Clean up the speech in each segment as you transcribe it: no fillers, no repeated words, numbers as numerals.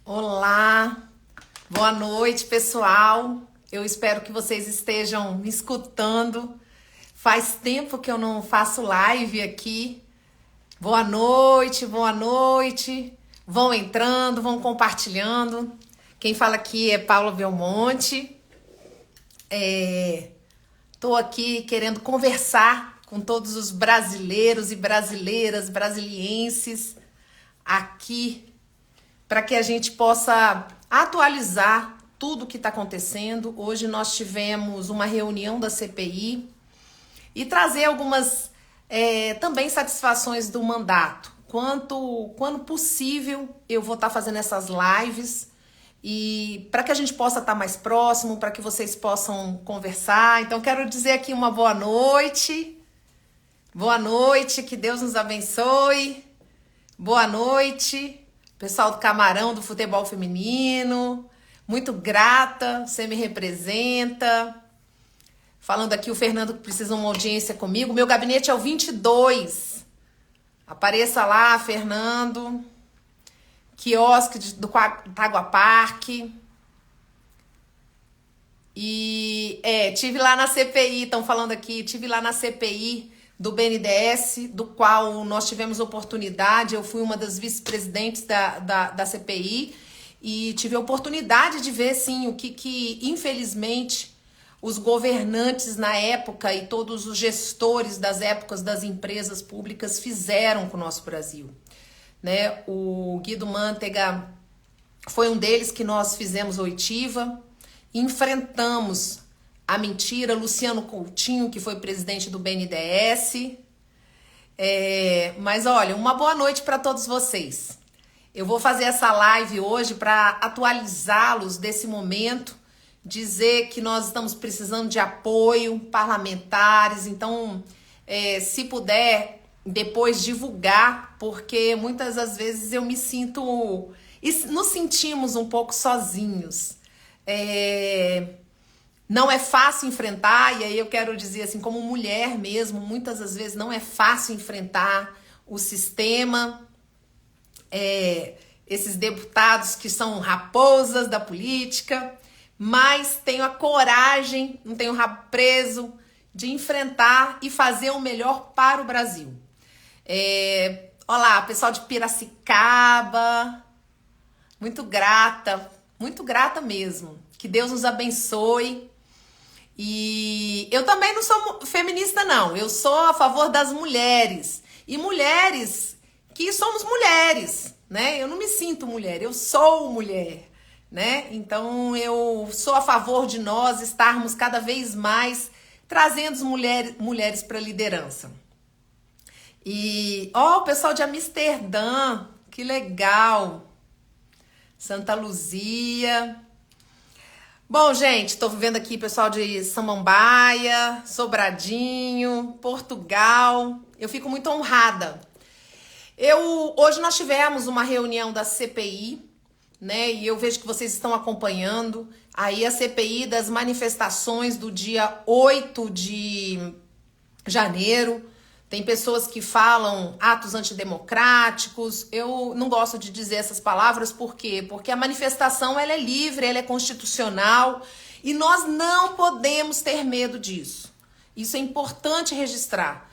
Olá, boa noite, pessoal. Eu espero que vocês estejam me escutando. Faz tempo que eu não faço live aqui. Boa noite, boa noite. Vão entrando, vão compartilhando. Quem fala aqui é Paula Belmonte. Tô aqui querendo conversar com todos os brasileiros e brasileiras, brasilienses aqui para que a gente possa atualizar tudo o que está acontecendo. Hoje nós tivemos uma reunião da CPI e trazer algumas também satisfações do mandato. Quando possível, eu vou estar fazendo essas lives e para que a gente possa estar mais próximo, para que vocês possam conversar. Então, quero dizer aqui uma boa noite. Boa noite, que Deus nos abençoe. Boa noite. Pessoal do Camarão, do futebol feminino, muito grata, você me representa. Falando aqui o Fernando que precisa de uma audiência comigo. Meu gabinete é o 22. Apareça lá, Fernando. Quiosque do Tagua Parque. E, tive lá na CPI, estão falando aqui, tive lá na CPI do BNDES, do qual nós tivemos oportunidade, eu fui uma das vice-presidentes da CPI e tive a oportunidade de ver, sim, o que infelizmente, os governantes na época e todos os gestores das épocas das empresas públicas fizeram com o nosso Brasil. Né? O Guido Mantega foi um deles que nós fizemos oitiva, enfrentamos a mentira, Luciano Coutinho, que foi presidente do BNDES. Mas olha, uma boa noite para todos vocês. Eu vou fazer essa live hoje para atualizá-los desse momento, dizer que nós estamos precisando de apoio parlamentares, então se puder depois divulgar, porque muitas das vezes eu me sinto, e nos sentimos um pouco sozinhos. Não é fácil enfrentar, e aí eu quero dizer assim, como mulher mesmo, muitas das vezes não é fácil enfrentar o sistema, esses deputados que são raposas da política, mas tenho a coragem, não tenho rabo preso, de enfrentar e fazer o melhor para o Brasil. Olá, pessoal de Piracicaba, muito grata mesmo. Que Deus nos abençoe. E eu também não sou feminista, não. Eu sou a favor das mulheres. E mulheres que somos mulheres, né? Eu não me sinto mulher, eu sou mulher, né? Então eu sou a favor de nós estarmos cada vez mais trazendo mulheres para a liderança. E, o pessoal de Amsterdã, que legal. Santa Luzia. Bom, gente, tô vendo aqui pessoal de Samambaia, Sobradinho, Portugal. Eu fico muito honrada. Hoje nós tivemos uma reunião da CPI, né? E eu vejo que vocês estão acompanhando aí a CPI das manifestações do dia 8 de janeiro. Tem pessoas que falam atos antidemocráticos. Eu não gosto de dizer essas palavras, por quê? Porque a manifestação ela é livre, ela é constitucional e nós não podemos ter medo disso. Isso é importante registrar.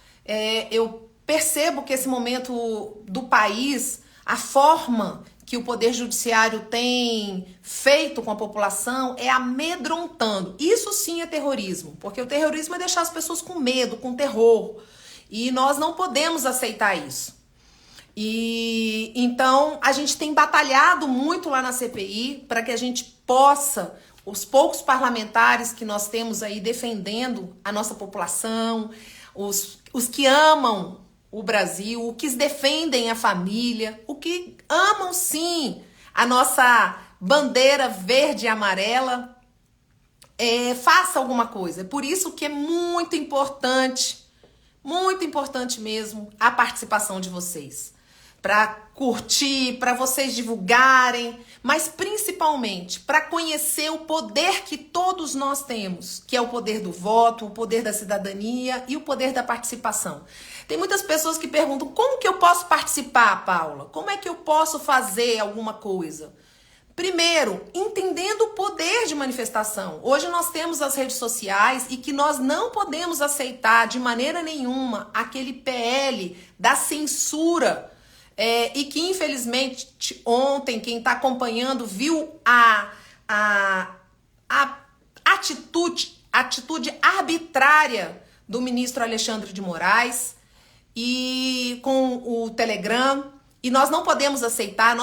Eu percebo que esse momento do país, a forma que o Poder Judiciário tem feito com a população é amedrontando. Isso sim é terrorismo, porque o terrorismo é deixar as pessoas com medo, com terror. E nós não podemos aceitar isso. E então a gente tem batalhado muito lá na CPI para que a gente possa, os poucos parlamentares que nós temos aí defendendo a nossa população, os que amam o Brasil, os que defendem a família, os que amam sim a nossa bandeira verde e amarela, faça alguma coisa. É por isso que é muito importante mesmo a participação de vocês. Para curtir, para vocês divulgarem, mas principalmente para conhecer o poder que todos nós temos, que é o poder do voto, o poder da cidadania e o poder da participação. Tem muitas pessoas que perguntam, como que eu posso participar, Paula? Como é que eu posso fazer alguma coisa? Primeiro, entendendo o poder de manifestação. Hoje nós temos as redes sociais e que nós não podemos aceitar de maneira nenhuma aquele PL da censura. E que infelizmente ontem, quem está acompanhando, viu a atitude arbitrária do ministro Alexandre de Moraes e com o Telegram. E nós não podemos aceitar,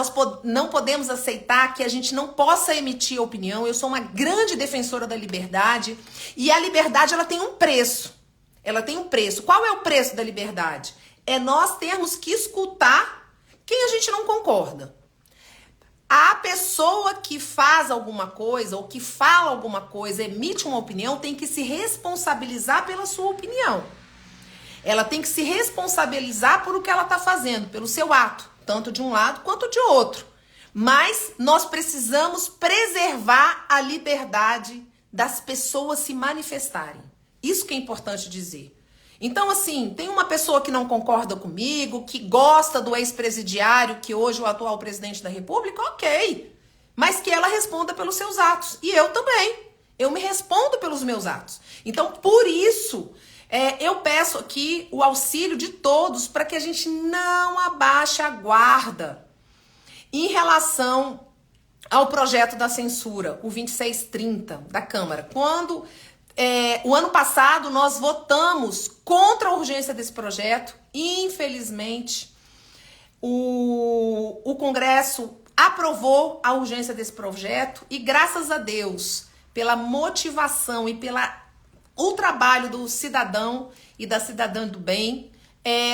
não podemos aceitar que a gente não possa emitir opinião. Eu sou uma grande defensora da liberdade e a liberdade ela tem um preço. Ela tem um preço. Qual é o preço da liberdade? É nós termos que escutar quem a gente não concorda. A pessoa que faz alguma coisa ou que fala alguma coisa, emite uma opinião, tem que se responsabilizar pela sua opinião. Ela tem que se responsabilizar por o que ela está fazendo, pelo seu ato, tanto de um lado quanto de outro. Mas nós precisamos preservar a liberdade das pessoas se manifestarem. Isso que é importante dizer. Então, assim, tem uma pessoa que não concorda comigo, que gosta do ex-presidiário, que hoje é o atual presidente da República, ok. Mas que ela responda pelos seus atos. E eu também. Eu me respondo pelos meus atos. Então, por isso... eu peço aqui o auxílio de todos para que a gente não abaixe a guarda em relação ao projeto da censura, o 2630 da Câmara. Quando o ano passado nós votamos contra a urgência desse projeto, infelizmente o Congresso aprovou a urgência desse projeto e graças a Deus, pela motivação e o trabalho do cidadão e da cidadã do bem,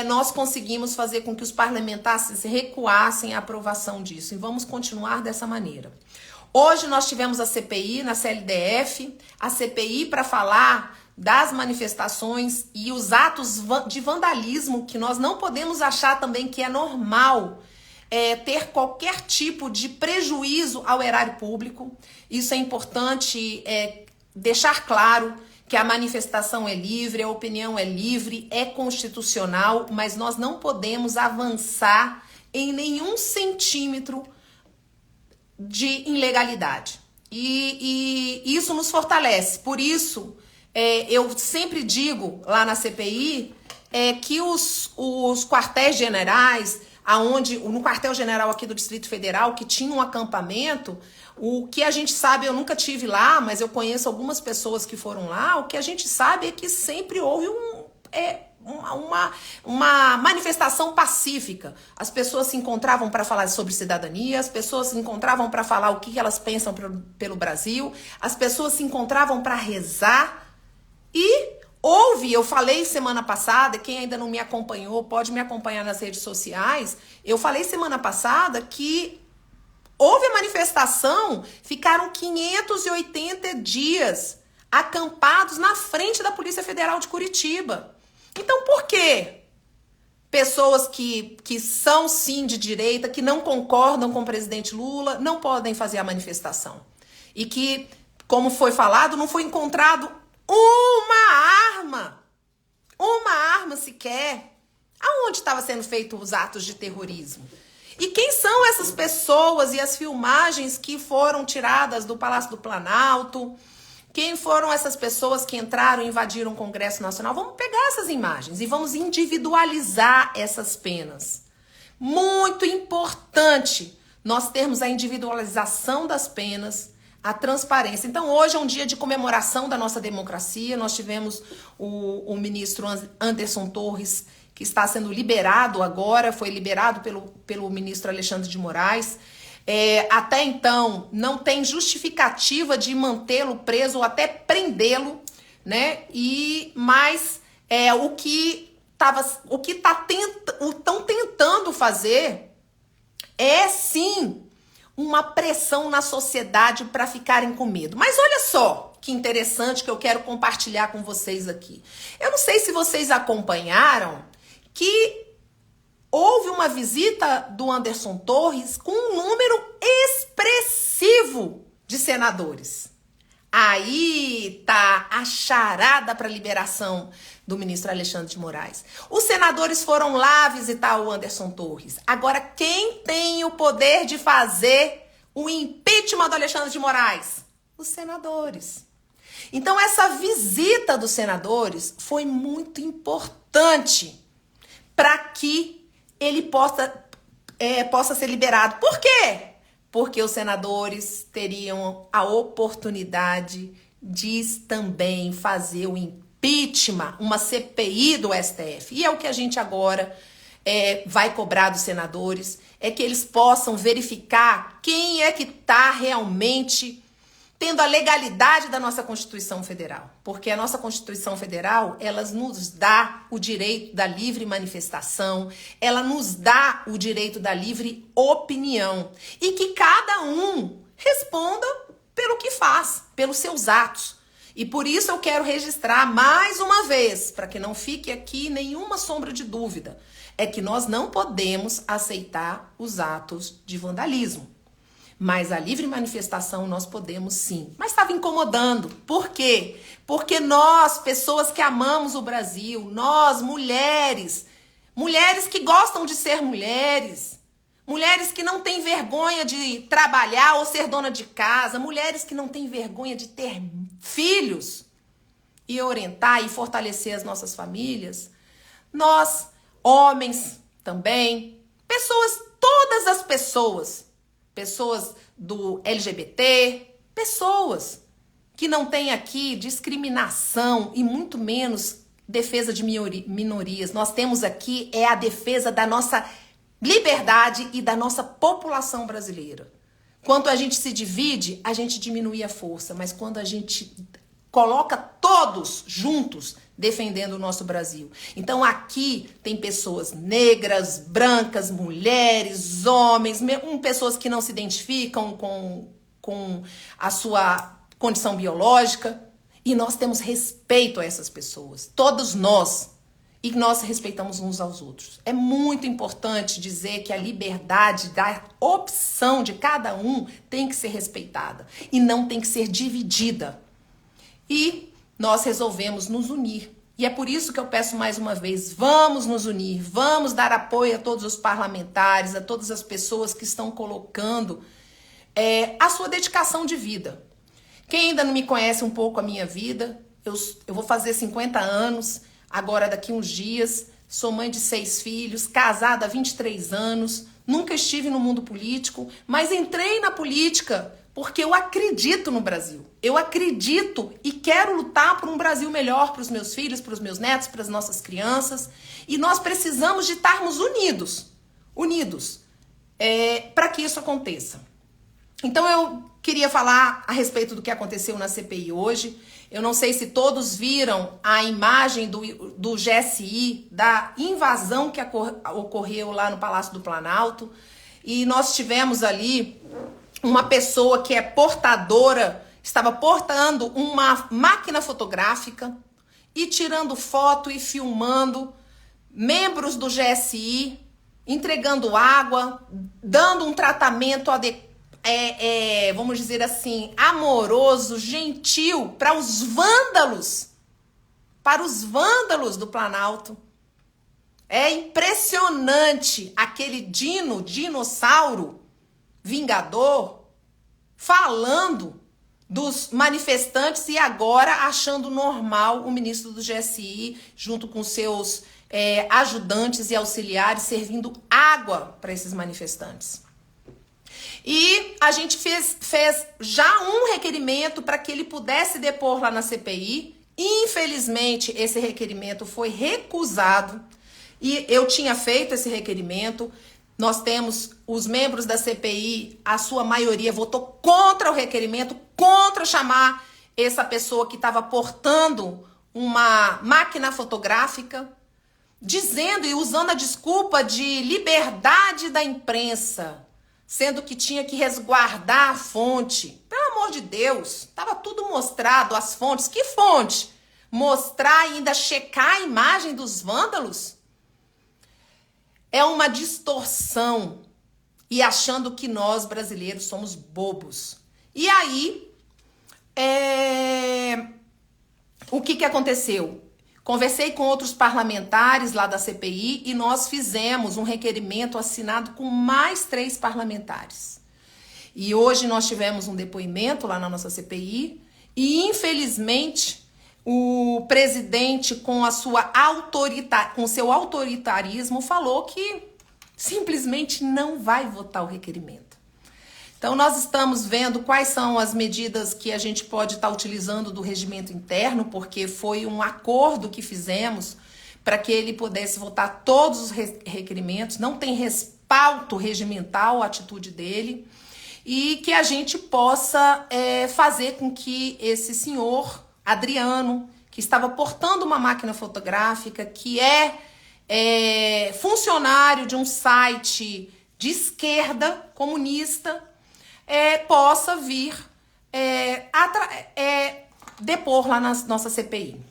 nós conseguimos fazer com que os parlamentares recuassem a aprovação disso. E vamos continuar dessa maneira. Hoje nós tivemos a CPI na CLDF, a CPI para falar das manifestações e os atos de vandalismo, que nós não podemos achar também que é normal ter qualquer tipo de prejuízo ao erário público. Isso é importante deixar claro, que a manifestação é livre, a opinião é livre, é constitucional, mas nós não podemos avançar em nenhum centímetro de ilegalidade. E isso nos fortalece. Por isso, eu sempre digo lá na CPI que os quartéis generais, no quartel-general aqui do Distrito Federal, que tinha um acampamento, o que a gente sabe, eu nunca tive lá, mas eu conheço algumas pessoas que foram lá, o que a gente sabe é que sempre houve uma manifestação pacífica. As pessoas se encontravam para falar sobre cidadania, as pessoas se encontravam para falar o que elas pensam pelo Brasil, as pessoas se encontravam para rezar e eu falei semana passada, quem ainda não me acompanhou, pode me acompanhar nas redes sociais, eu falei semana passada que houve a manifestação, ficaram 580 dias acampados na frente da Polícia Federal de Curitiba. Então, por quê? Pessoas que são, sim, de direita, que não concordam com o presidente Lula, não podem fazer a manifestação. E que, como foi falado, não foi encontrado uma arma sequer. Aonde estavam sendo feitos os atos de terrorismo? E quem são essas pessoas e as filmagens que foram tiradas do Palácio do Planalto? Quem foram essas pessoas que entraram e invadiram o Congresso Nacional? Vamos pegar essas imagens e vamos individualizar essas penas. Muito importante nós termos a individualização das penas, a transparência. Então, hoje é um dia de comemoração da nossa democracia. Nós tivemos o ministro Anderson Torres, que está sendo liberado agora, foi liberado pelo ministro Alexandre de Moraes. Até então, não tem justificativa de mantê-lo preso ou até prendê-lo, né? Mas o que estão tentando fazer é, sim, uma pressão na sociedade para ficarem com medo. Mas olha só que interessante que eu quero compartilhar com vocês aqui. Eu não sei se vocês acompanharam que houve uma visita do Anderson Torres com um número expressivo de senadores. Aí tá a charada para a liberação do ministro Alexandre de Moraes. Os senadores foram lá visitar o Anderson Torres. Agora, quem tem o poder de fazer o impeachment do Alexandre de Moraes? Os senadores. Então, essa visita dos senadores foi muito importante para que ele possa ser liberado. Por quê? Porque os senadores teriam a oportunidade de também fazer o impeachment, uma CPI do STF. E é o que a gente agora vai cobrar dos senadores, é que eles possam verificar quem é que está realmente tendo a legalidade da nossa Constituição Federal. Porque a nossa Constituição Federal, ela nos dá o direito da livre manifestação, ela nos dá o direito da livre opinião. E que cada um responda pelo que faz, pelos seus atos. E por isso eu quero registrar mais uma vez, para que não fique aqui nenhuma sombra de dúvida, é que nós não podemos aceitar os atos de vandalismo. Mas a livre manifestação nós podemos sim. Mas estava incomodando. Por quê? Porque nós, pessoas que amamos o Brasil, nós, mulheres que gostam de ser mulheres, mulheres que não têm vergonha de trabalhar ou ser dona de casa, mulheres que não têm vergonha de ter filhos e orientar e fortalecer as nossas famílias, nós, homens também, pessoas, todas as pessoas do LGBT, pessoas que não têm aqui discriminação e muito menos defesa de minorias. Nós temos aqui a defesa da nossa liberdade e da nossa população brasileira. Quando a gente se divide, a gente diminui a força, mas quando a gente coloca todos juntos defendendo o nosso Brasil. Então aqui tem pessoas negras, brancas, mulheres, homens, pessoas que não se identificam com a sua condição biológica. E nós temos respeito a essas pessoas, todos nós. E nós respeitamos uns aos outros. É muito importante dizer que a liberdade da opção de cada um tem que ser respeitada e não tem que ser dividida. E nós resolvemos nos unir. E é por isso que eu peço mais uma vez, vamos nos unir, vamos dar apoio a todos os parlamentares, a todas as pessoas que estão colocando a sua dedicação de vida. Quem ainda não me conhece um pouco a minha vida, eu vou fazer 50 anos, agora daqui uns dias, sou mãe de 6 filhos, casada há 23 anos, nunca estive no mundo político, mas entrei na política porque eu acredito no Brasil. Eu acredito e quero lutar por um Brasil melhor para os meus filhos, para os meus netos, para as nossas crianças. E nós precisamos de estarmos unidos, para que isso aconteça. Então eu queria falar a respeito do que aconteceu na CPI hoje. Eu não sei se todos viram a imagem do GSI, da invasão que ocorreu lá no Palácio do Planalto. E nós tivemos ali uma pessoa que é portadora, estava portando uma máquina fotográfica e tirando foto e filmando membros do GSI, entregando água, dando um tratamento vamos dizer assim, amoroso, gentil para os vândalos do Planalto. É impressionante aquele dinossauro vingador falando dos manifestantes e agora achando normal o ministro do GSI junto com seus ajudantes e auxiliares servindo água para esses manifestantes. E a gente fez já um requerimento para que ele pudesse depor lá na CPI. Infelizmente, esse requerimento foi recusado. E eu tinha feito esse requerimento. Nós temos os membros da CPI, a sua maioria votou contra o requerimento, contra chamar essa pessoa que estava portando uma máquina fotográfica, dizendo e usando a desculpa de liberdade da imprensa, sendo que tinha que resguardar a fonte. Pelo amor de Deus, estava tudo mostrado, as fontes. Que fonte? Mostrar e ainda checar a imagem dos vândalos? É uma distorção e achando que nós brasileiros somos bobos. E aí, o que aconteceu? Conversei com outros parlamentares lá da CPI e nós fizemos um requerimento assinado com mais 3 parlamentares. E hoje nós tivemos um depoimento lá na nossa CPI e, infelizmente, o presidente, com seu autoritarismo, falou que simplesmente não vai votar o requerimento. Então, nós estamos vendo quais são as medidas que a gente pode estar utilizando do regimento interno, porque foi um acordo que fizemos para que ele pudesse votar todos os requerimentos. Não tem respaldo regimental a atitude dele. E que a gente possa fazer com que esse senhor, Adriano, que estava portando uma máquina fotográfica, que é funcionário de um site de esquerda comunista, possa vir depor lá na nossa CPI.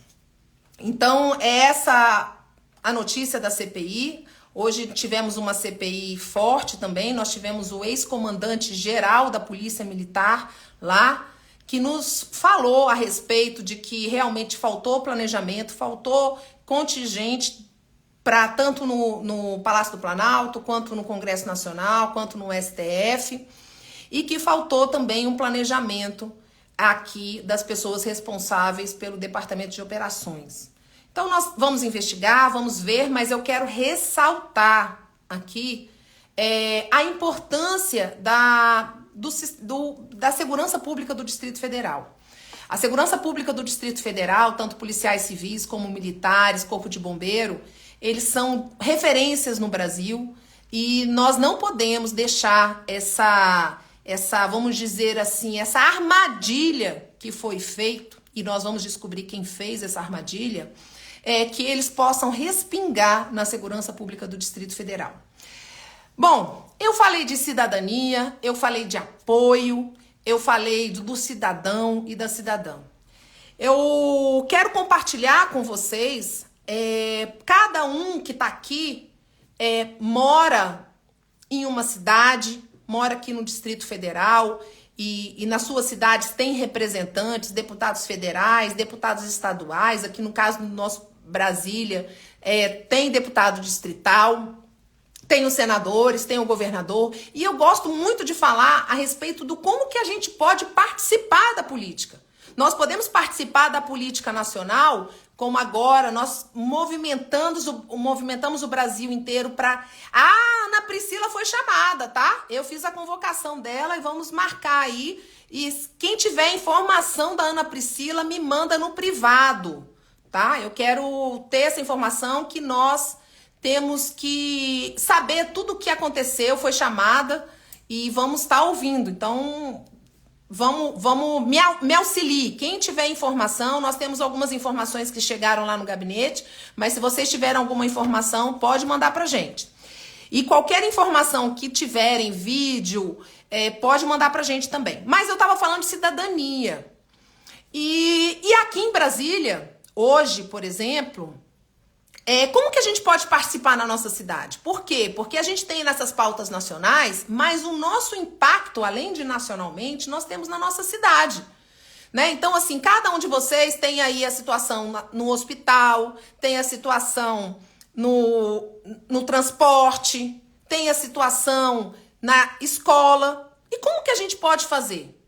Então, essa a notícia da CPI. Hoje tivemos uma CPI forte também. Nós tivemos o ex-comandante-geral da Polícia Militar lá, que nos falou a respeito de que realmente faltou planejamento, faltou contingente para tanto no Palácio do Planalto, quanto no Congresso Nacional, quanto no STF, e que faltou também um planejamento aqui das pessoas responsáveis pelo Departamento de Operações. Então nós vamos investigar, vamos ver, mas eu quero ressaltar aqui a importância da segurança pública do Distrito Federal. A segurança pública do Distrito Federal, tanto policiais civis como militares, corpo de bombeiro, eles são referências no Brasil e nós não podemos deixar vamos dizer assim, essa armadilha que foi feita, e nós vamos descobrir quem fez essa armadilha, que eles possam respingar na segurança pública do Distrito Federal. Bom, eu falei de cidadania, eu falei de apoio, eu falei do cidadão e da cidadã. Eu quero compartilhar com vocês, cada um que está aqui mora em uma cidade, mora aqui no Distrito Federal e nas suas cidades tem representantes, deputados federais, deputados estaduais, aqui no caso do nosso Brasília, tem deputado distrital, tem os senadores, tem o governador, e eu gosto muito de falar a respeito do como que a gente pode participar da política. Nós podemos participar da política nacional, como agora nós movimentamos o Brasil inteiro para... A Ana Priscila foi chamada, tá? Eu fiz a convocação dela e vamos marcar aí. E quem tiver informação da Ana Priscila, me manda no privado, tá? Eu quero ter essa informação que nós temos que saber tudo o que aconteceu, foi chamada e vamos estar ouvindo. Então... Vamos me auxilie. Quem tiver informação, nós temos algumas informações que chegaram lá no gabinete, mas se vocês tiverem alguma informação, pode mandar pra gente. E qualquer informação que tiverem, vídeo, pode mandar pra gente também. Mas eu tava falando de cidadania. E aqui em Brasília, hoje, por exemplo, como que a gente pode participar na nossa cidade? Por quê? Porque a gente tem nessas pautas nacionais, mas o nosso impacto, além de nacionalmente, nós temos na nossa cidade. Né? Então, assim, cada um de vocês tem aí a situação no hospital, tem a situação no transporte, tem a situação na escola. E como que a gente pode fazer?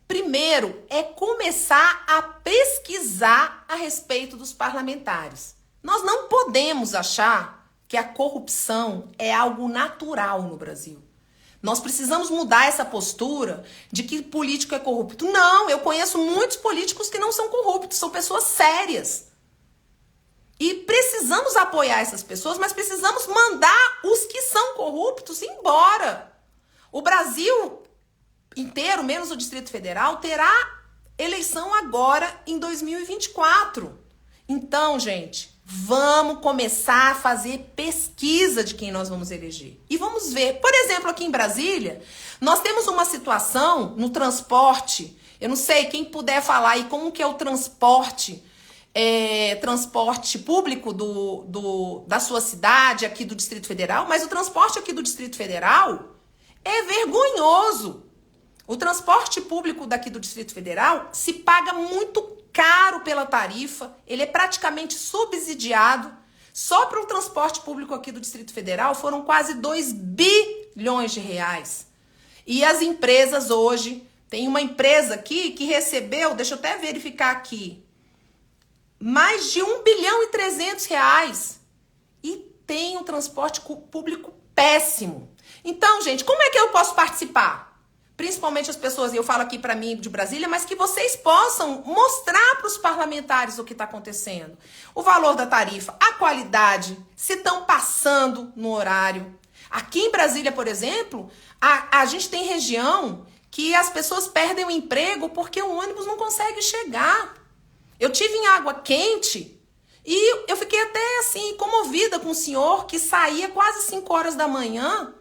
Primeiro, começar a pesquisar a respeito dos parlamentares. Nós não podemos achar que a corrupção é algo natural no Brasil. Nós precisamos mudar essa postura de que político é corrupto. Não, eu conheço muitos políticos que não são corruptos, são pessoas sérias. E precisamos apoiar essas pessoas, mas precisamos mandar os que são corruptos embora. O Brasil inteiro, menos o Distrito Federal, terá eleição agora em 2024. Então, gente... Vamos começar a fazer pesquisa de quem nós vamos eleger. E vamos ver. Por exemplo, aqui em Brasília, nós temos uma situação no transporte. Eu não sei, quem puder falar aí como que é o transporte público da sua cidade, aqui do Distrito Federal. Mas o transporte aqui do Distrito Federal é vergonhoso. O transporte público daqui do Distrito Federal se paga muito caro pela tarifa, ele é praticamente subsidiado. Só para o transporte público aqui do Distrito Federal foram quase 2 bilhões de reais. E as empresas hoje, tem uma empresa aqui que recebeu, deixa eu até verificar aqui, mais de 1.300.000.000 e tem um transporte público péssimo. Então, gente, como é que eu posso participar? Principalmente as pessoas, eu falo aqui para mim de Brasília, mas que vocês possam mostrar para os parlamentares o que está acontecendo. O valor da tarifa, a qualidade, se estão passando no horário. Aqui em Brasília, por exemplo, a gente tem região que as pessoas perdem o emprego porque o ônibus não consegue chegar. Eu tive em Água Quente e eu fiquei até assim comovida com o senhor que saía quase 5 horas da manhã.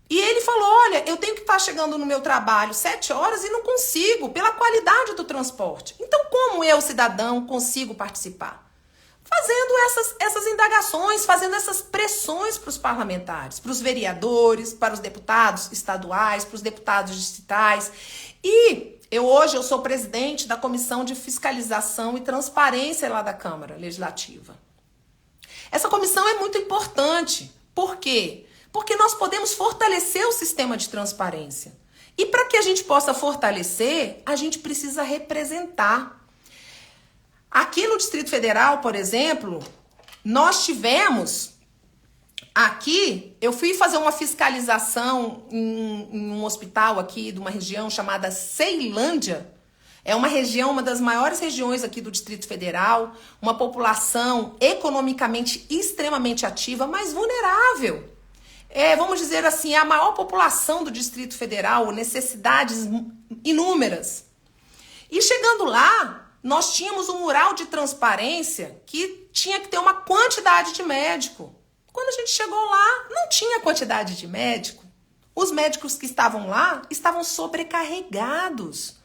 E ele falou, olha, eu tenho que estar chegando no meu trabalho 7 horas e não consigo, pela qualidade do transporte. Então, como eu, cidadão, consigo participar? Fazendo essas indagações, fazendo essas pressões para os parlamentares, para os vereadores, para os deputados estaduais, para os deputados distritais. E hoje eu sou presidente da Comissão de Fiscalização e Transparência lá da Câmara Legislativa. Essa comissão é muito importante. Por quê? Porque nós podemos fortalecer o sistema de transparência. E para que a gente possa fortalecer, a gente precisa representar. Aqui no Distrito Federal, por exemplo, nós tivemos aqui, eu fui fazer uma fiscalização em um hospital aqui de uma região chamada Ceilândia. É uma região, uma das maiores regiões aqui do Distrito Federal, uma população economicamente extremamente ativa, mas vulnerável. Vamos dizer assim, a maior população do Distrito Federal, necessidades inúmeras. E chegando lá, nós tínhamos um mural de transparência que tinha que ter uma quantidade de médico. Quando a gente chegou lá, não tinha quantidade de médico. Os médicos que estavam lá estavam sobrecarregados.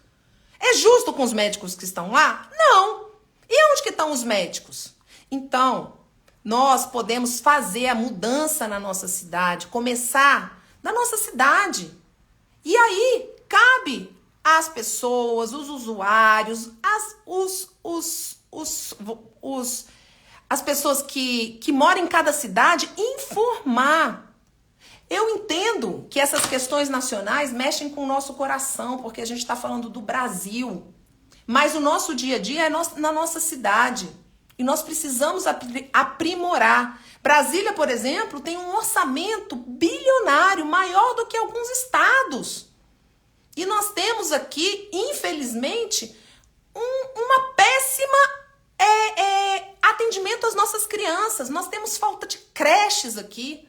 É justo com os médicos que estão lá? Não. E onde que estão os médicos? Então, nós podemos fazer a mudança na nossa cidade, começar na nossa cidade. E aí, cabe às pessoas, os usuários, as pessoas que moram em cada cidade, informar. Eu entendo que essas questões nacionais mexem com o nosso coração, porque a gente está falando do Brasil. Mas o nosso dia a dia é na nossa cidade. E nós precisamos aprimorar. Brasília, por exemplo, tem um orçamento bilionário maior do que alguns estados. E nós temos aqui, infelizmente, uma péssima atendimento às nossas crianças. Nós temos falta de creches aqui.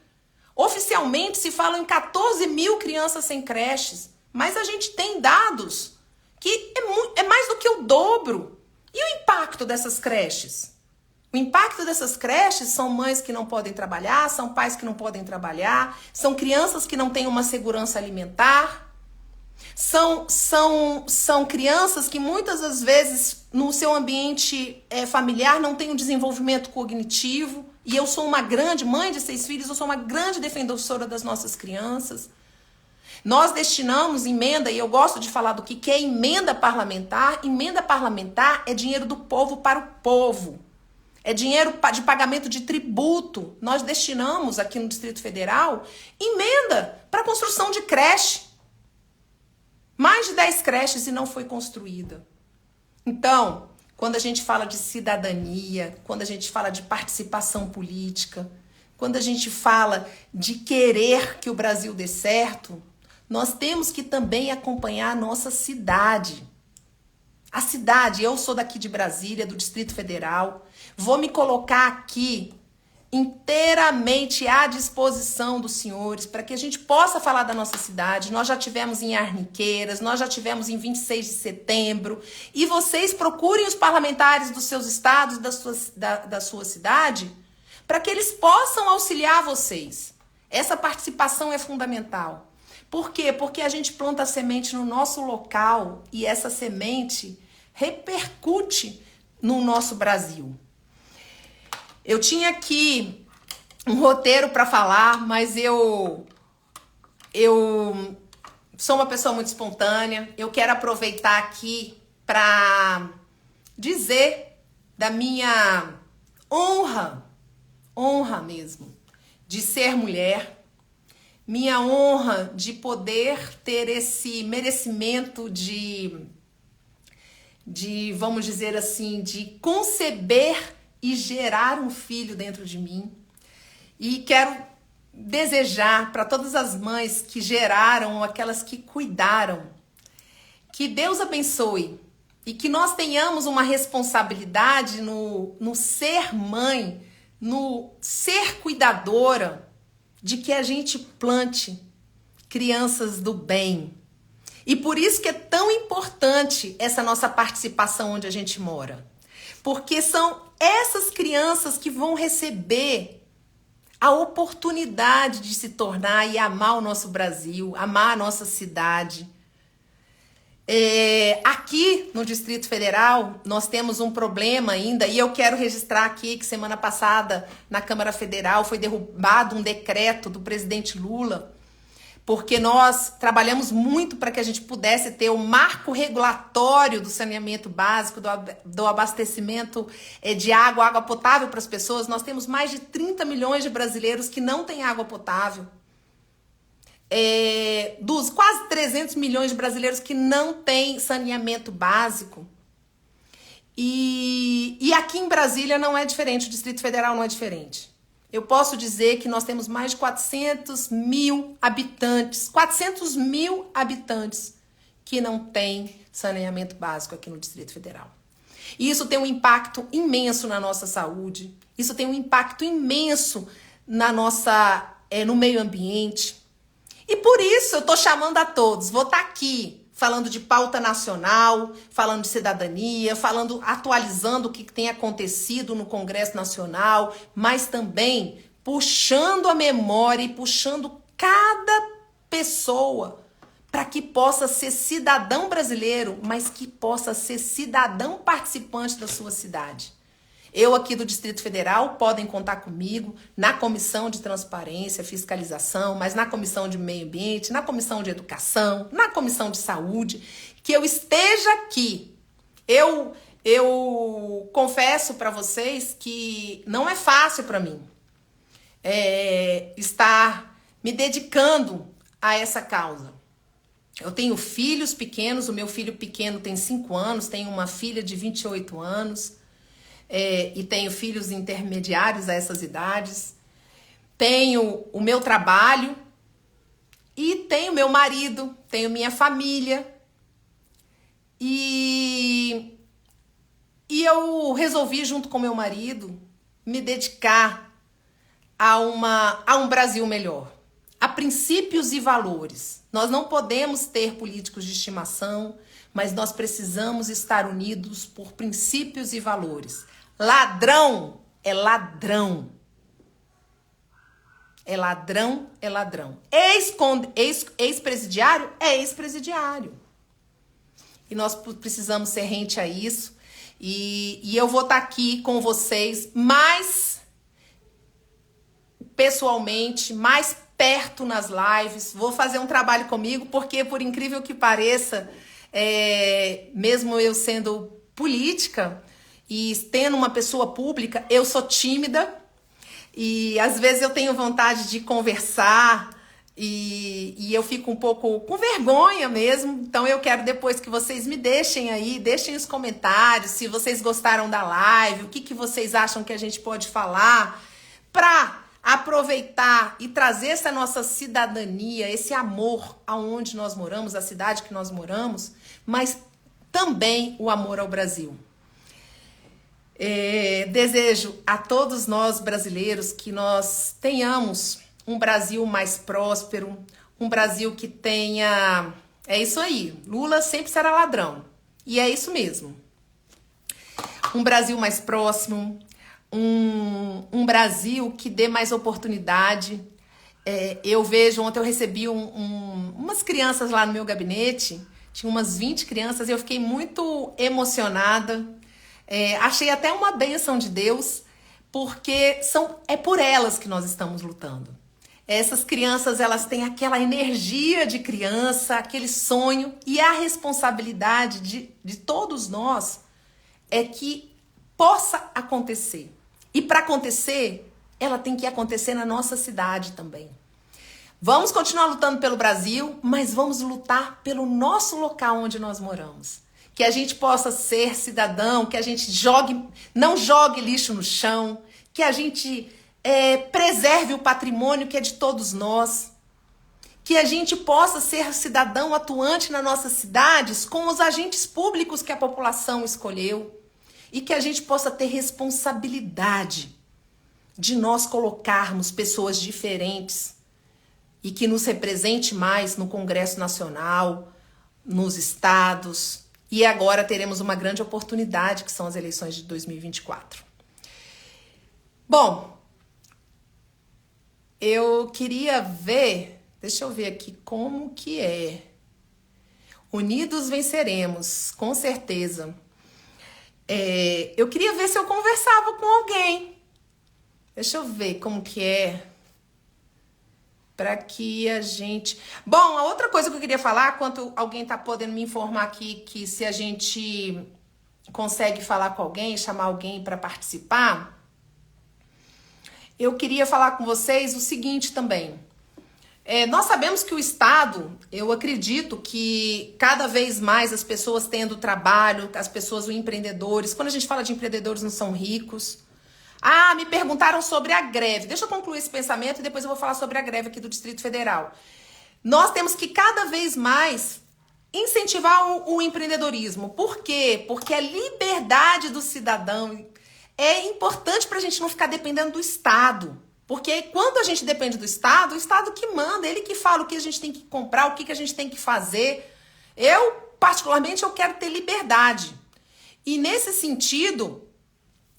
Oficialmente se fala em 14.000 crianças sem creches. Mas a gente tem dados que é mais do que o dobro. E o impacto dessas creches? O impacto dessas creches são mães que não podem trabalhar, são pais que não podem trabalhar, são crianças que não têm uma segurança alimentar, são crianças que muitas das vezes no seu ambiente familiar não têm um desenvolvimento cognitivo. E eu sou uma grande mãe de 6 filhos, eu sou uma grande defensora das nossas crianças. Nós destinamos emenda, e eu gosto de falar do que é emenda parlamentar. Emenda parlamentar é dinheiro do povo para o povo. É dinheiro de pagamento de tributo. Nós destinamos aqui no Distrito Federal emenda para construção de creche. Mais de 10 creches e não foi construída. Então, quando a gente fala de cidadania, quando a gente fala de participação política, quando a gente fala de querer que o Brasil dê certo, nós temos que também acompanhar a nossa cidade. A cidade, eu sou daqui de Brasília, do Distrito Federal, vou me colocar aqui inteiramente à disposição dos senhores para que a gente possa falar da nossa cidade. Nós já tivemos em Arniqueiras, nós já tivemos em 26 de setembro, e vocês procurem os parlamentares dos seus estados, da sua cidade, para que eles possam auxiliar vocês. Essa participação é fundamental. Por quê? Porque a gente planta a semente no nosso local e essa semente repercute no nosso Brasil. Eu tinha aqui um roteiro para falar, mas eu sou uma pessoa muito espontânea. Eu quero aproveitar aqui para dizer da minha honra mesmo, de ser mulher, minha honra de poder ter esse merecimento vamos dizer assim, de conceber e gerar um filho dentro de mim. E quero desejar para todas as mães que geraram, aquelas que cuidaram, que Deus abençoe e que nós tenhamos uma responsabilidade no ser mãe, no ser cuidadora, de que a gente plante crianças do bem. E por isso que é tão importante essa nossa participação onde a gente mora. Porque são essas crianças que vão receber a oportunidade de se tornar e amar o nosso Brasil, amar a nossa cidade. Aqui no Distrito Federal, nós temos um problema ainda, e eu quero registrar aqui que semana passada, na Câmara Federal, foi derrubado um decreto do presidente Lula, porque nós trabalhamos muito para que a gente pudesse ter o marco regulatório do saneamento básico, do abastecimento de água potável para as pessoas. Nós temos mais de 30 milhões de brasileiros que não têm água potável. Dos quase 300 milhões de brasileiros que não têm saneamento básico. E aqui em Brasília não é diferente, o Distrito Federal não é diferente. Eu posso dizer que nós temos mais de 400 mil habitantes que não têm saneamento básico aqui no Distrito Federal. E isso tem um impacto imenso na nossa saúde, isso tem um impacto imenso no meio ambiente. E por isso eu estou chamando a todos, vou estar aqui falando de pauta nacional, falando de cidadania, atualizando o que tem acontecido no Congresso Nacional, mas também puxando a memória e puxando cada pessoa para que possa ser cidadão brasileiro, mas que possa ser cidadão participante da sua cidade. Eu aqui do Distrito Federal podem contar comigo na Comissão de Transparência e Fiscalização, mas na Comissão de Meio Ambiente, na Comissão de Educação, na Comissão de Saúde, que eu esteja aqui. Eu confesso para vocês que não é fácil para mim estar me dedicando a essa causa. Eu tenho filhos pequenos, o meu filho pequeno tem 5 anos, tenho uma filha de 28 anos, e tenho filhos intermediários a essas idades, tenho o meu trabalho e tenho meu marido, tenho minha família, e eu resolvi, junto com meu marido, me dedicar a um Brasil melhor, a princípios e valores. Nós não podemos ter políticos de estimação, mas nós precisamos estar unidos por princípios e valores. Ladrão é ladrão. É ladrão, é ladrão. Ex-presidiário é ex-presidiário. E nós precisamos ser rente a isso. E eu vou estar aqui com vocês mais pessoalmente, mais perto nas lives. Vou fazer um trabalho comigo, porque por incrível que pareça, mesmo eu sendo política e tendo uma pessoa pública, eu sou tímida e às vezes eu tenho vontade de conversar e eu fico um pouco com vergonha mesmo. Então eu quero depois que vocês me deixem aí, deixem os comentários se vocês gostaram da live, o que vocês acham que a gente pode falar para aproveitar e trazer essa nossa cidadania, esse amor aonde nós moramos, a cidade que nós moramos, mas também o amor ao Brasil. Desejo a todos nós brasileiros que nós tenhamos um Brasil mais próspero, um Brasil que tenha... É isso aí, Lula sempre será ladrão. E é isso mesmo. Um Brasil mais próximo, um Brasil que dê mais oportunidade. Eu vejo, ontem eu recebi umas crianças lá no meu gabinete, tinha umas 20 crianças, e eu fiquei muito emocionada. Achei até uma bênção de Deus, porque é por elas que nós estamos lutando. Essas crianças, elas têm aquela energia de criança, aquele sonho, e a responsabilidade de todos nós é que possa acontecer. E para acontecer, ela tem que acontecer na nossa cidade também. Vamos continuar lutando pelo Brasil, mas vamos lutar pelo nosso local onde nós moramos. Que a gente possa ser cidadão, que a gente não jogue lixo no chão, que a gente preserve o patrimônio que é de todos nós, que a gente possa ser cidadão atuante nas nossas cidades com os agentes públicos que a população escolheu e que a gente possa ter responsabilidade de nós colocarmos pessoas diferentes e que nos represente mais no Congresso Nacional, nos estados. E agora teremos uma grande oportunidade, que são as eleições de 2024. Bom, eu queria ver, deixa eu ver aqui como que é. Unidos venceremos, com certeza. Eu queria ver se eu conversava com alguém. Deixa eu ver como que é. Para que a gente... Bom, a outra coisa que eu queria falar, enquanto alguém tá podendo me informar aqui, que se a gente consegue falar com alguém, chamar alguém para participar, eu queria falar com vocês o seguinte também. Nós sabemos que o Estado, eu acredito que cada vez mais as pessoas tendo trabalho, as pessoas, os empreendedores, quando a gente fala de empreendedores, não são ricos. Me perguntaram sobre a greve. Deixa eu concluir esse pensamento e depois eu vou falar sobre a greve aqui do Distrito Federal. Nós temos que cada vez mais incentivar o empreendedorismo. Por quê? Porque a liberdade do cidadão é importante para a gente não ficar dependendo do Estado. Porque quando a gente depende do Estado, o Estado que manda, ele que fala o que a gente tem que comprar, o que a gente tem que fazer. Particularmente, eu quero ter liberdade. E nesse sentido...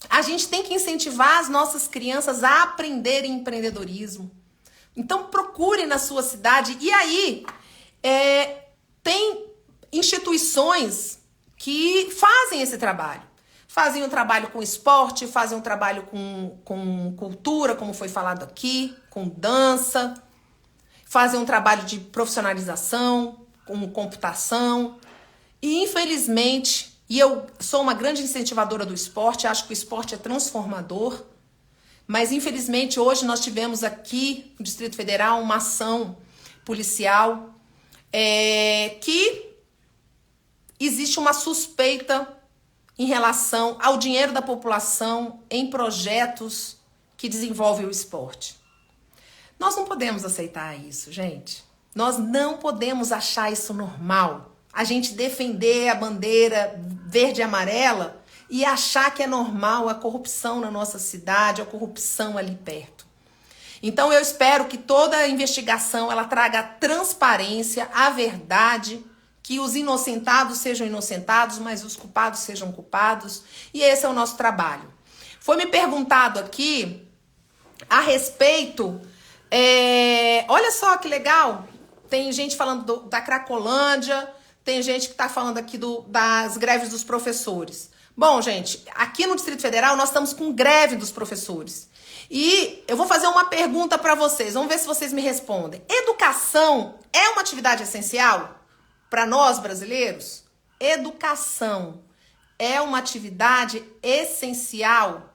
a gente tem que incentivar as nossas crianças a aprenderem empreendedorismo. Então, procure na sua cidade. E aí, tem instituições que fazem esse trabalho. Fazem um trabalho com esporte, fazem um trabalho com cultura, como foi falado aqui, com dança. Fazem um trabalho de profissionalização, com computação. E, infelizmente... E eu sou uma grande incentivadora do esporte, acho que o esporte é transformador, mas infelizmente hoje nós tivemos aqui no Distrito Federal uma ação policial que existe uma suspeita em relação ao dinheiro da população em projetos que desenvolvem o esporte. Nós não podemos aceitar isso, gente. Nós não podemos achar isso normal. A gente defender a bandeira verde e amarela e achar que é normal a corrupção na nossa cidade, a corrupção ali perto. Então eu espero que toda a investigação ela traga a transparência, a verdade, que os inocentados sejam inocentados, mas os culpados sejam culpados. E esse é o nosso trabalho. Foi me perguntado aqui a respeito... olha só que legal, tem gente falando da Cracolândia... Tem gente que está falando aqui das greves dos professores. Bom, gente, aqui no Distrito Federal nós estamos com greve dos professores. E eu vou fazer uma pergunta para vocês. Vamos ver se vocês me respondem. Educação é uma atividade essencial para nós brasileiros? Educação é uma atividade essencial?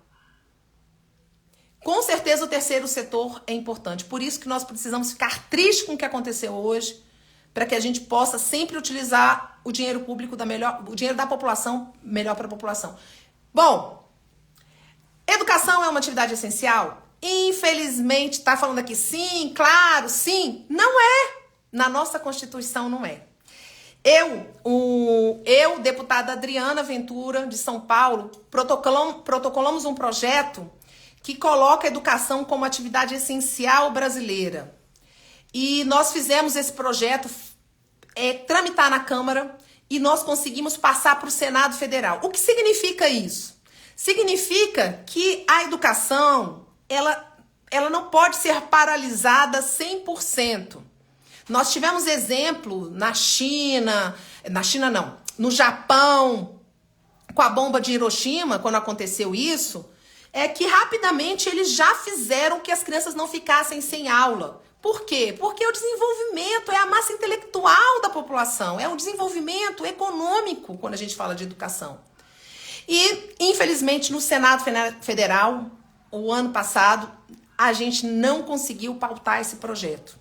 Com certeza o terceiro setor é importante. Por isso que nós precisamos ficar tristes com o que aconteceu hoje, para que a gente possa sempre utilizar o dinheiro público o dinheiro da população melhor para a população. Bom, educação é uma atividade essencial? Infelizmente, está falando aqui sim, claro, sim. Não é. Na nossa Constituição não é. Deputada Adriana Ventura, de São Paulo, protocolamos um projeto que coloca a educação como atividade essencial brasileira. E nós fizemos esse projeto tramitar na Câmara e nós conseguimos passar para o Senado Federal. O que significa isso? Significa que a educação, ela não pode ser paralisada 100%. Nós tivemos exemplo no Japão, com a bomba de Hiroshima, quando aconteceu isso, que rapidamente eles já fizeram que as crianças não ficassem sem aula. Por quê? Porque o desenvolvimento é a massa intelectual da população, é o desenvolvimento econômico quando a gente fala de educação. E, infelizmente, no Senado Federal, o ano passado, a gente não conseguiu pautar esse projeto.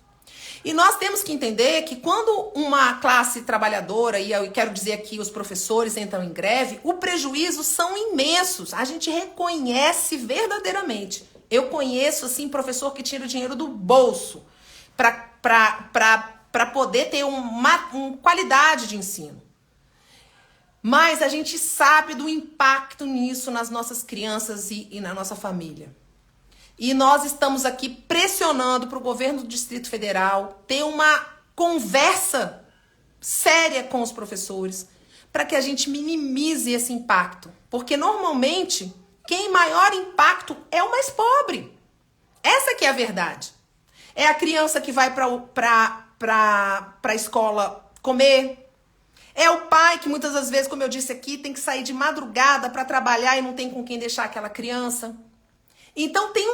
E nós temos que entender que quando uma classe trabalhadora, e eu quero dizer aqui os professores entram em greve, os prejuízos são imensos. A gente reconhece verdadeiramente. Eu conheço, assim, professor que tira o dinheiro do bolso para poder ter uma qualidade de ensino. Mas a gente sabe do impacto nisso nas nossas crianças e na nossa família. E nós estamos aqui pressionando para o governo do Distrito Federal ter uma conversa séria com os professores para que a gente minimize esse impacto. Porque normalmente quem maior impacto é o mais pobre. Essa que é a verdade. É a criança que vai para a escola comer. É o pai que muitas das vezes, como eu disse aqui, tem que sair de madrugada para trabalhar e não tem com quem deixar aquela criança. Então tem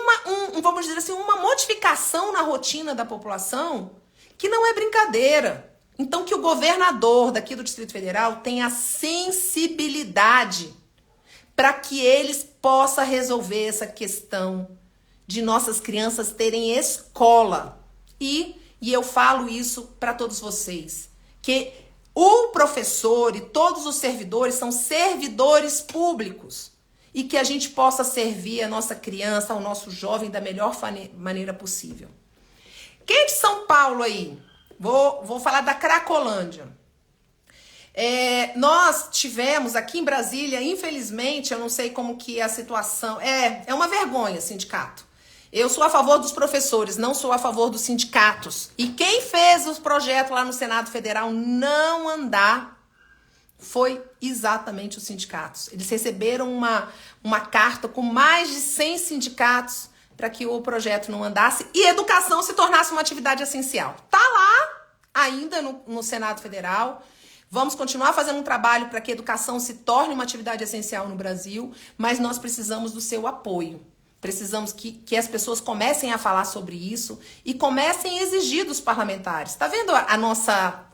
vamos dizer assim, uma modificação na rotina da população que não é brincadeira. Então que o governador daqui do Distrito Federal tenha sensibilidade para que eles possam resolver essa questão de nossas crianças terem escola. E eu falo isso para todos vocês, que o professor e todos os servidores são servidores públicos. E que a gente possa servir a nossa criança, ao nosso jovem da melhor maneira possível. Quem é de São Paulo aí? Vou falar da Cracolândia. Nós tivemos aqui em Brasília, infelizmente, eu não sei como que é a situação. É uma vergonha, sindicato. Eu sou a favor dos professores, não sou a favor dos sindicatos. E quem fez os projetos lá no Senado Federal não andar foi exatamente os sindicatos. Eles receberam uma carta com mais de 100 sindicatos para que o projeto não andasse e educação se tornasse uma atividade essencial. Tá lá ainda no Senado Federal. Vamos continuar fazendo um trabalho para que a educação se torne uma atividade essencial no Brasil, mas nós precisamos do seu apoio. Precisamos que as pessoas comecem a falar sobre isso e comecem a exigir dos parlamentares. Tá vendo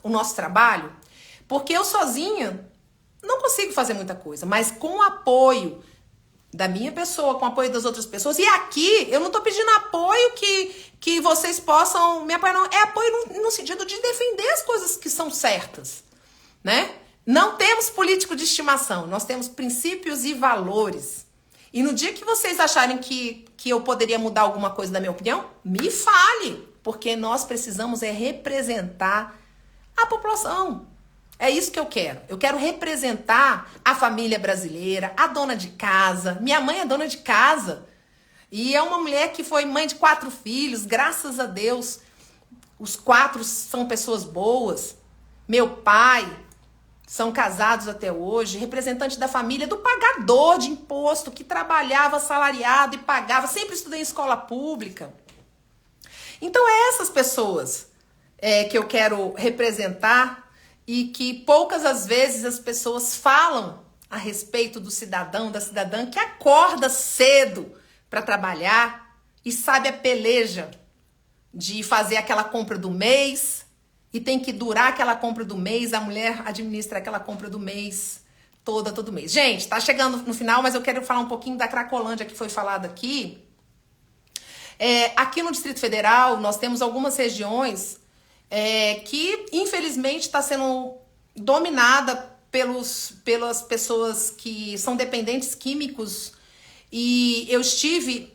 o nosso trabalho? Porque eu sozinha não consigo fazer muita coisa, mas com o apoio da minha pessoa, com o apoio das outras pessoas. E aqui eu não tô pedindo apoio que vocês possam me apoiar, não. É apoio no sentido de defender as coisas que são certas, né? Não temos político de estimação, nós temos princípios e valores. E no dia que vocês acharem que eu poderia mudar alguma coisa da minha opinião, me fale, porque nós precisamos representar a população. É isso que eu quero. Eu quero representar a família brasileira, a dona de casa. Minha mãe é dona de casa. E é uma mulher que foi mãe de 4 filhos, graças a Deus. Os 4 são pessoas boas. Meu pai, são casados até hoje. Representante da família, do pagador de imposto, que trabalhava assalariado e pagava. Sempre estudei em escola pública. Então é essas pessoas que eu quero representar. E que poucas as vezes as pessoas falam a respeito do cidadão, da cidadã que acorda cedo para trabalhar e sabe a peleja de fazer aquela compra do mês e tem que durar aquela compra do mês, a mulher administra aquela compra do mês todo mês. Gente, tá chegando no final, mas eu quero falar um pouquinho da Cracolândia que foi falada aqui. Aqui no Distrito Federal nós temos algumas regiões que infelizmente está sendo dominada pelas pessoas que são dependentes químicos. E eu estive,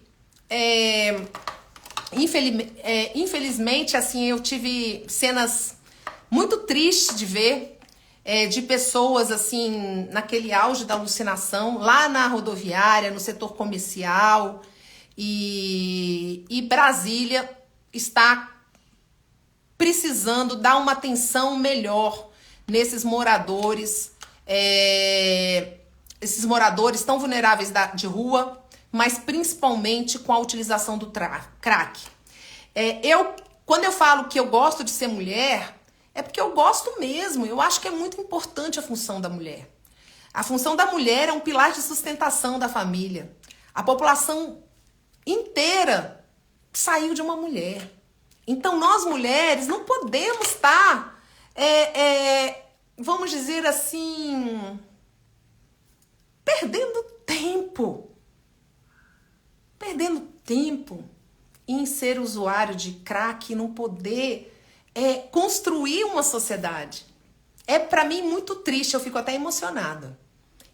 infelizmente, assim, eu tive cenas muito tristes de ver, de pessoas assim naquele auge da alucinação, lá na rodoviária, no setor comercial, e Brasília está precisando dar uma atenção melhor nesses moradores, esses moradores tão vulneráveis de rua, mas principalmente com a utilização do crack. Quando eu falo que eu gosto de ser mulher, é porque eu gosto mesmo. Eu acho que é muito importante a função da mulher. A função da mulher é um pilar de sustentação da família. A população inteira saiu de uma mulher. Então, nós mulheres não podemos estar, vamos dizer assim, perdendo tempo em ser usuário de crack e não poder construir uma sociedade. É para mim muito triste, eu fico até emocionada.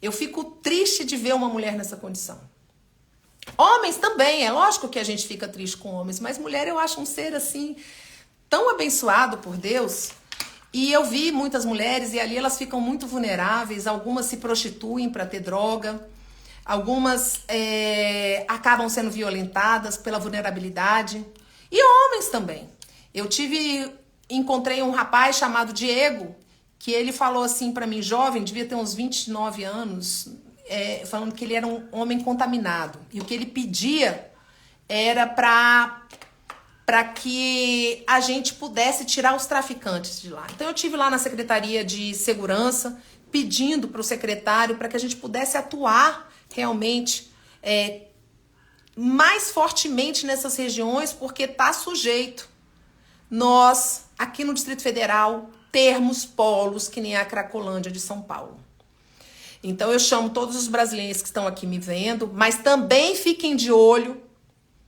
Eu fico triste de ver uma mulher nessa condição. Homens também, é lógico que a gente fica triste com homens, mas mulher eu acho um ser assim tão abençoado por Deus. E eu vi muitas mulheres e ali elas ficam muito vulneráveis, algumas se prostituem para ter droga, algumas acabam sendo violentadas pela vulnerabilidade. E homens também. Encontrei um rapaz chamado Diego, que ele falou assim para mim, jovem, devia ter uns 29 anos, falando que ele era um homem contaminado. E o que ele pedia era para que a gente pudesse tirar os traficantes de lá. Então eu tive lá na Secretaria de Segurança pedindo para o secretário para que a gente pudesse atuar realmente mais fortemente nessas regiões, porque está sujeito nós, aqui no Distrito Federal, termos polos que nem a Cracolândia de São Paulo. Então eu chamo todos os brasileiros que estão aqui me vendo, mas também fiquem de olho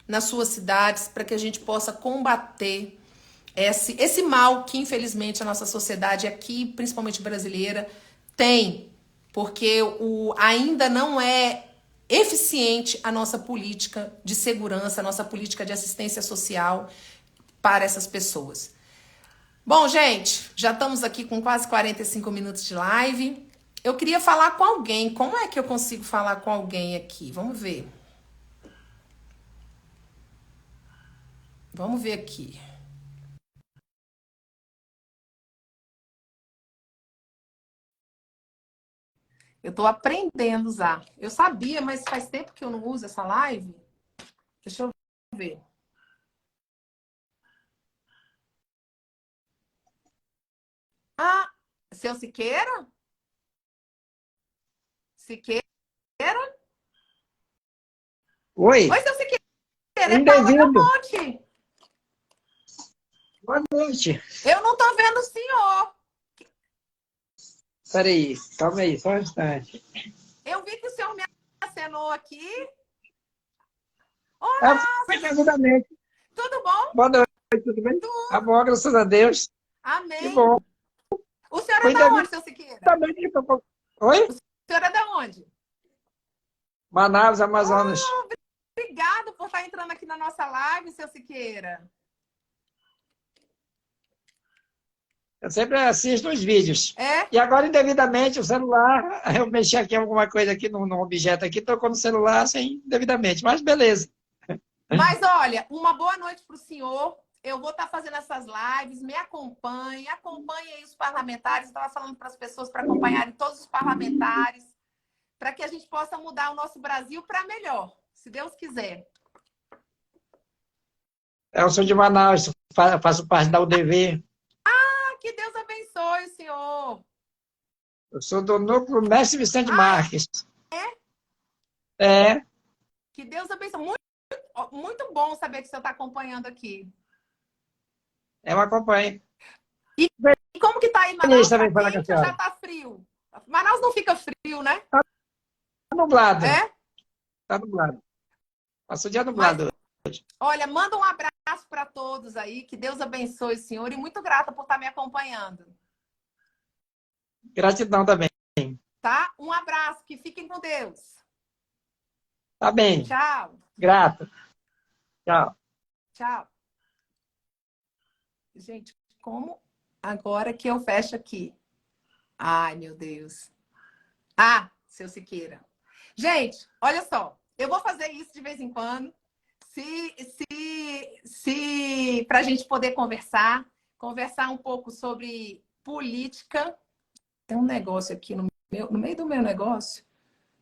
nas suas cidades para que a gente possa combater esse mal que infelizmente a nossa sociedade aqui, principalmente brasileira, tem, porque ainda não é eficiente a nossa política de segurança, a nossa política de assistência social para essas pessoas. Bom, gente, já estamos aqui com quase 45 minutos de live. Eu queria falar com alguém. Como é que eu consigo falar com alguém aqui? Vamos ver. Vamos ver aqui. Eu tô aprendendo a usar. Eu sabia, mas faz tempo que eu não uso essa live. Deixa eu ver. Ah, seu Siqueira? Siqueira? Oi, Oi, seu Siqueira, é Paula indevido. Gamonte. Boa noite. Eu não tô vendo o senhor. Peraí, calma aí, só um instante. Eu vi que o senhor me acenou aqui. Ah, Olá, foi devidamente. tudo bom? Boa noite, tudo bem? Tá bom, graças a Deus. Que bom. Amém. O senhor é Foi da onde, seu Siqueira? devidamente que Oi? O senhor é da onde? Manaus, Amazonas. Oh, obrigado por estar entrando aqui na nossa live, seu Siqueira. Eu sempre assisto os vídeos. É? E agora, indevidamente, o celular, eu mexi aqui em alguma coisa aqui num objeto aqui, tocou no celular sem indevidamente, mas beleza. Mas olha, uma boa noite para o senhor. Eu vou estar fazendo essas lives, me acompanhe aí os parlamentares. Eu estava falando para as pessoas para acompanharem todos os parlamentares, para que a gente possa mudar o nosso Brasil para melhor, se Deus quiser. Eu sou de Manaus, faço parte da UDV. Ah, que Deus abençoe o senhor. Eu sou do núcleo Mestre Vicente Ah, Marques. é? É, Que Deus abençoe. Muito bom saber que o senhor está acompanhando aqui. eu acompanho. E como que tá aí, Feliz Manaus? Tá também falar com a quente ou já senhora. tá frio? Manaus não fica frio, né? Tá nublado. É? Tá nublado. Passou o dia Mas, nublado. olha, manda um abraço para todos aí. Que Deus abençoe o senhor. E muito grata por estar me acompanhando. Gratidão também. Tá? Um abraço. Que fiquem com Deus. Tá bem. Tchau. Grato. Tchau. Tchau. Gente, como agora que eu fecho aqui? Ai, meu Deus. Ah, seu Siqueira. Gente, olha só. Eu vou fazer isso de vez em quando. Para a gente poder conversar um pouco sobre política. Tem um negócio aqui no meio do meu negócio.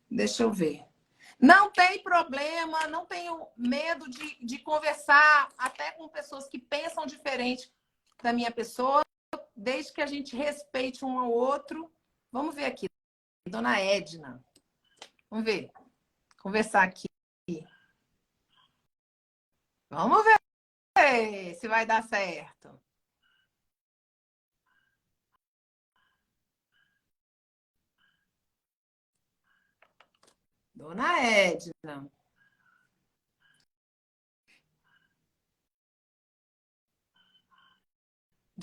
Deixa eu ver. Não tem problema, não tenho medo de conversar até com pessoas que pensam diferente da minha pessoa, desde que a gente respeite um ao outro. Vamos ver aqui, dona Edna. Vamos ver. Conversar aqui. Vamos ver se vai dar certo. Dona Edna.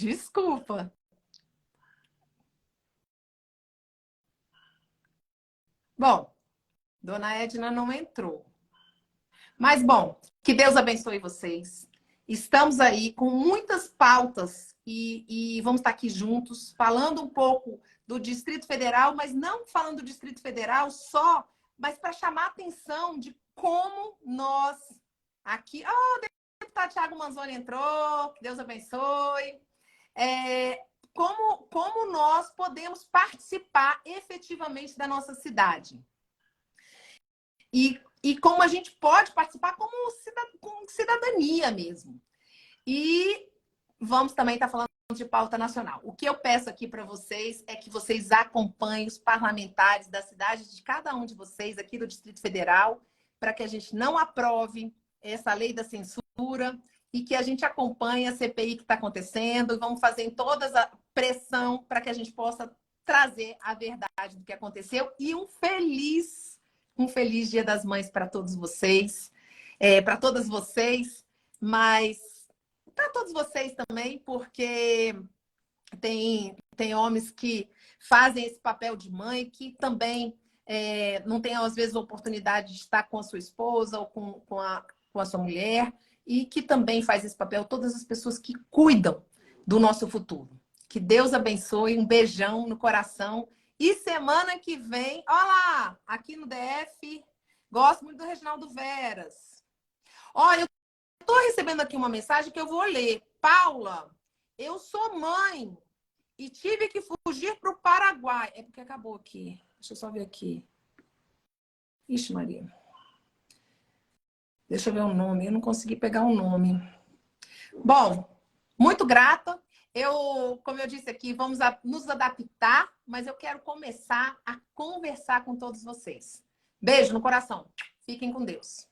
Desculpa. Bom, Dona Edna não entrou. Mas, bom, que Deus abençoe vocês. Estamos aí com muitas pautas e vamos estar aqui juntos, falando um pouco do Distrito Federal, mas não falando do Distrito Federal só, mas para chamar a atenção de como nós aqui. Oh, o deputado Thiago Manzoni entrou, que Deus abençoe. Como nós podemos participar efetivamente da nossa cidade. E como a gente pode participar como com cidadania mesmo. E vamos também estar falando de pauta nacional. O que eu peço aqui para vocês é que vocês acompanhem os parlamentares da cidade de cada um de vocês aqui do Distrito Federal, para que a gente não aprove essa lei da censura e que a gente acompanhe a CPI que está acontecendo. Vamos fazer em toda a pressão para que a gente possa trazer a verdade do que aconteceu e um feliz Dia das Mães para todos vocês, para todas vocês, mas para todos vocês também, porque tem homens que fazem esse papel de mãe, que também não tem, às vezes, a oportunidade de estar com a sua esposa ou com a sua mulher, e que também faz esse papel, todas as pessoas que cuidam do nosso futuro. Que Deus abençoe, um beijão no coração. E semana que vem, olha lá, aqui no DF, gosto muito do Reginaldo Veras. Olha, eu estou recebendo aqui uma mensagem que eu vou ler. Paula, eu sou mãe e tive que fugir para o Paraguai. É porque acabou aqui. Deixa eu só ver aqui. Ixi, Maria. Deixa eu ver o nome. Eu não consegui pegar o nome. Bom, muito grata. Como eu disse aqui, vamos nos adaptar, mas eu quero começar a conversar com todos vocês. Beijo no coração. Fiquem com Deus.